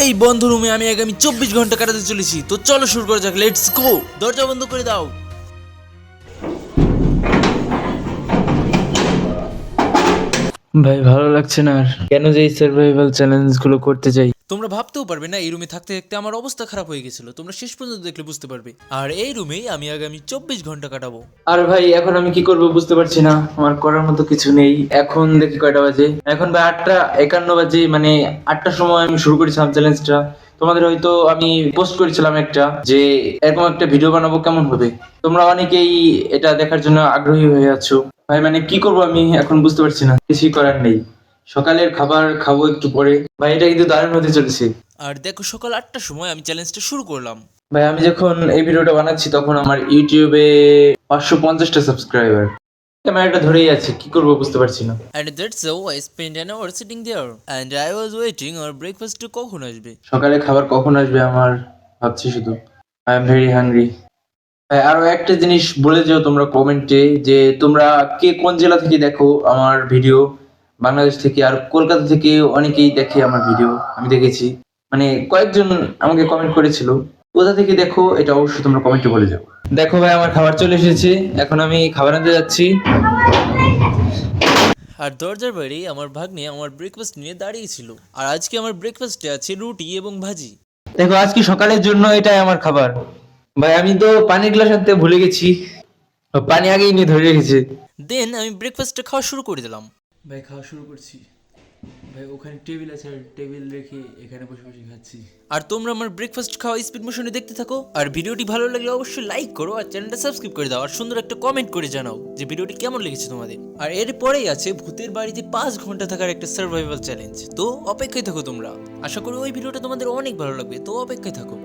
এই বন্ধ রুমে আমি আগামী 24 ঘন্টা কাটাতে চলেছি। তো চলো শুরু করা যাক, লেটস গো। দরজা বন্ধ করে দাও। ভাই ভালো লাগছে না আর কেন যে এই সার্ভাইভাল চ্যালেঞ্জ গুলো করতে যাই। তোমরা ভাবতেও পারবে না এই রুমে থাকতে থাকতে আমার অবস্থা খারাপ হয়ে গেছিল। তোমরা শেষ পর্যন্ত দেখলে বুঝতে পারবে। আর এই রুমেই আমি আগামী 24 ঘন্টা কাটাবো। আর ভাই এখন আমি কি করব বুঝতে পারছি না, আমার করার মতো কিছু নেই। এখন দেখি কয়টা বাজে, এখন ভাই 8:51 বাজে, মানে 8টার সময় আমি শুরু করেছিলাম চ্যালেঞ্জটা। তোমাদের হয়তো আমি পোস্ট করেছিলাম একটা, যে এরকম একটা ভিডিও বানাবো কেমন হবে। তোমরা অনেকেই এটা দেখার জন্য আগ্রহী হয়ে আছো। ভাই মানে কি করব আমি এখন বুঝতে পারছি না, কিছুই করার নেই। সকালের খাবার খাবো একটু পরে। ভাই এটা কিন্তু দারুণ হতে চলেছে। আর দেখো, সকাল 8টার সময় আমি চ্যালেঞ্জটা শুরু করলাম। ভাই আমি যখন এই ভিডিওটা বানাচ্ছি তখন আমার ইউটিউবে 550টা সাবস্ক্রাইবার। ক্যামেরাটা ধরেই আছে, কি করব বুঝতে পারছি না। And that's how I spent an hour sitting there. And I was waiting our breakfast to কখন আসবে। সকালে খাবার কখন আসবে আমার ভাবছি শুধু। I am very hungry. আরো একটা জিনিস বলে যেও তোমরা কমেন্টে, যে তোমরা কে কোন জেলা থেকে দেখো আমার ভিডিও। বাংলাদেশ থেকে আর কলকাতা থেকে অনেকেই দেখে আমার ভিডিও, আমি দেখেছি। মানে কয়েকজন আমাকে কমেন্ট করেছিল। কোথা থেকে দেখো এটা অবশ্যই তোমরা কমেন্টে বলে যাও। দেখো ভাই আমার খাবার চলে এসেছে, এখন আমি খাবার আনতে যাচ্ছি। আর দরজার বাইরে আমার ভাগ্নে আমার ব্রেকফাস্ট নিয়ে দাঁড়িয়েছিল। আর আজকে আমার ব্রেকফাস্টে আছে রুটি এবং ভাজি। দেখো আজকে সকালের জন্য এটাই আমার খাবার। ভাই আমি তো পানির গ্লাস আনতে ভুলে গেছি, পানি আগেই নিয়ে ধরে রেখেছি। দেন আমি ব্রেকফাস্টটা খাওয়া শুরু করে দিলাম। ভাই খাওয়া শুরু করছি। ভাই ওখানে টেবিল আছে, আর টেবিল রেখে এখানে বসে বসে খাচ্ছি। আর তোমরা আমার ব্রেকফাস্ট খাওয়া স্পিড মোশনে দেখতে থাকো। আর ভিডিওটি ভালো লাগলে অবশ্যই লাইক করো, আর চ্যানেলটা সাবস্ক্রাইব করে দাও, আর সুন্দর একটা কমেন্ট করে জানাও যে ভিডিওটি কেমন লেগেছে তোমাদের। আর এর পরেই আছে ভূতের বাড়িতে 5 ঘন্টা থাকার একটা সার্ভাইভাল চ্যালেঞ্জ। তো অপেক্ষায় থাকো তোমরা। আশা করি ওই ভিডিওটা তোমাদের অনেক ভালো লাগবে। তো অপেক্ষায় থাকো।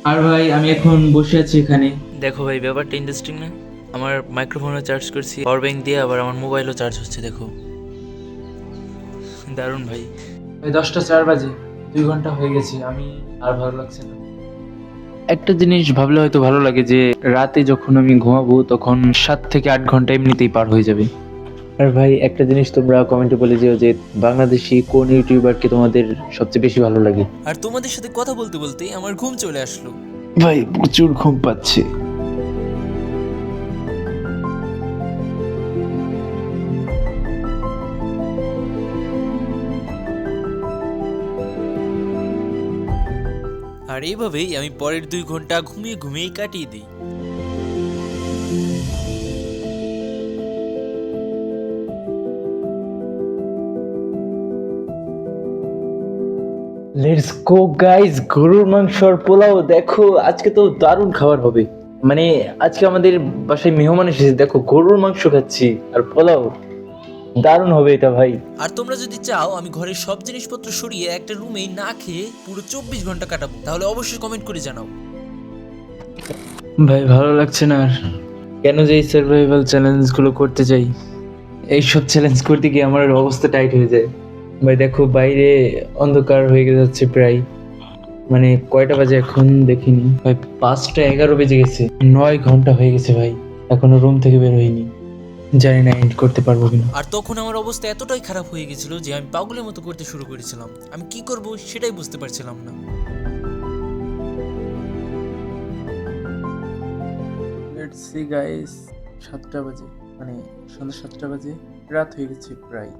আর ভাই আমি এখন বসে আছি এখানে। দেখো ভাই, ব্যাপারটা ইন্টারেস্টিং না? আমার মাইক্রোফোনও চার্জ করছি, পাওয়ার ব্যাংক দিয়ে, আবার আমার মোবাইলও চার্জ হচ্ছে। দেখো, দারুণ ভাই। ভাই 10টা 4 বাজে, 2 ঘন্টা হয়ে গেছে, আমি আর ভালো লাগছে না। একটা জিনিস ভাবলে হয়তো ভালো লাগে, যে রাতে যখন আমি ঘুমাবো তখন 7 থেকে 8 ঘন্টা এমনিতেই পার হয়ে যাবে। আর ভাই একটা জিনিস তোমরা কমেন্টে বলে দিও, যে বাংলাদেশি কোন ইউটিউবারকে তোমাদের সবচেয়ে বেশি ভালো লাগে। আর তোমাদের সাথে কথা বলতে বলতে আমার ঘুম চলে আসলো। ভাই প্রচুর ঘুম পাচ্ছে। আর এইভাবেই আমি পরের 2 ঘন্টা ঘুমিয়ে ঘুমিয়েই কাটিয়ে দিই। লেটস গো গাইস, গরুর মাংস আর পোলাও। দেখো আজকে তো দারুণ খাবার হবে। মানে আজকে আমাদের বাসায় মেহমান এসেছে, দেখো গরুর মাংস খাচ্ছি আর পোলাও, দারুণ হবে এটা ভাই। আর তোমরা যদি চাও আমি ঘরের সব জিনিসপত্র সরিয়ে একটা রুমেই না খেয়ে পুরো 24 ঘন্টা কাটাবো, তাহলে অবশ্যই কমেন্ট করে জানাও। ভাই ভালো লাগছে না আর কেন যে এই সার্ভাইভাল চ্যালেঞ্জ গুলো করতে যাই। এইসব চ্যালেঞ্জ করতে গিয়ে আমার অবস্থা টাইট হয়ে যায়। ভাই দেখো বাইরে অন্ধকার হয়ে যাচ্ছে প্রায়, মানে কয়টা বাজে এখন দেখিনি ভাই, 5টা 11 বেজে গেছে। 9 ঘন্টা হয়ে গেছে ভাই, এখনো রুম থেকে বের হইনি। জানি না এন্ড করতে পারবো কিনা। আর তখন আমার অবস্থা এতটাই খারাপ হয়ে গেছিল যে আমি পাগলের মতো করতে শুরু করেছিলাম। আমি কি করব সেটাই বুঝতে পারছিলাম না। লেটস সি গাইস, 7টা বাজে, মানে সন্ধ্যা 7টা বাজে, রাত হয়ে গেছে প্রায়।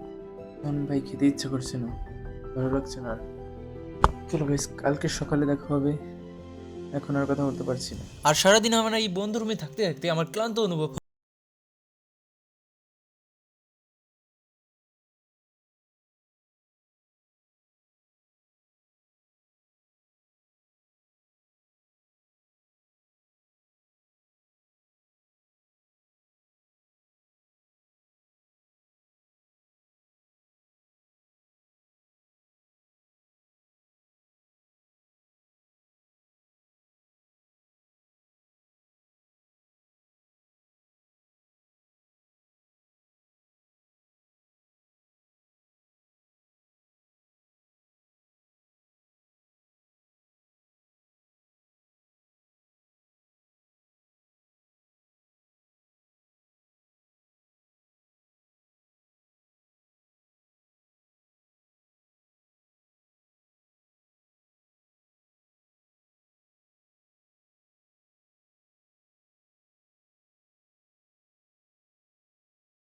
এখন ভাই খেতে ইচ্ছে করছে না, ভালো লাগছে না আর। চলো গাইস, কালকে সকালে দেখা হবে, এখন আর কথা বলতে পারছি না। আর সারাদিন আমার এই বন্ধ রুমে থাকতে থাকতে আমার ক্লান্ত অনুভব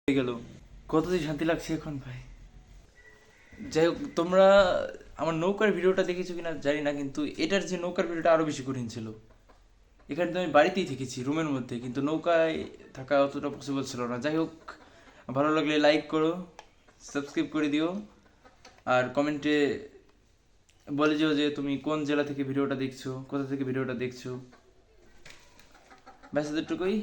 হয়ে গেল, কতদিন শান্তি লাগছে এখন ভাই। যাই হোক, তোমরা আমার নৌকার ভিডিওটা দেখেছো কিনা জানি না, কিন্তু এটার যে নৌকার ভিডিওটা আরো বেশি কঠিন ছিল। এখানে তো আমি বাড়িতেই থেকেছি রুমের মধ্যে, কিন্তু নৌকায় থাকা অতটা পসিবল ছিল না। যাই হোক, ভালো লাগলে লাইক করো, সাবস্ক্রাইব করে দিও, আর কমেন্টে বলে যেও যে তুমি কোন জেলা থেকে ভিডিওটা দেখছো, কোথা থেকে ভিডিওটা দেখছো। ব্যাস এতটুকুই।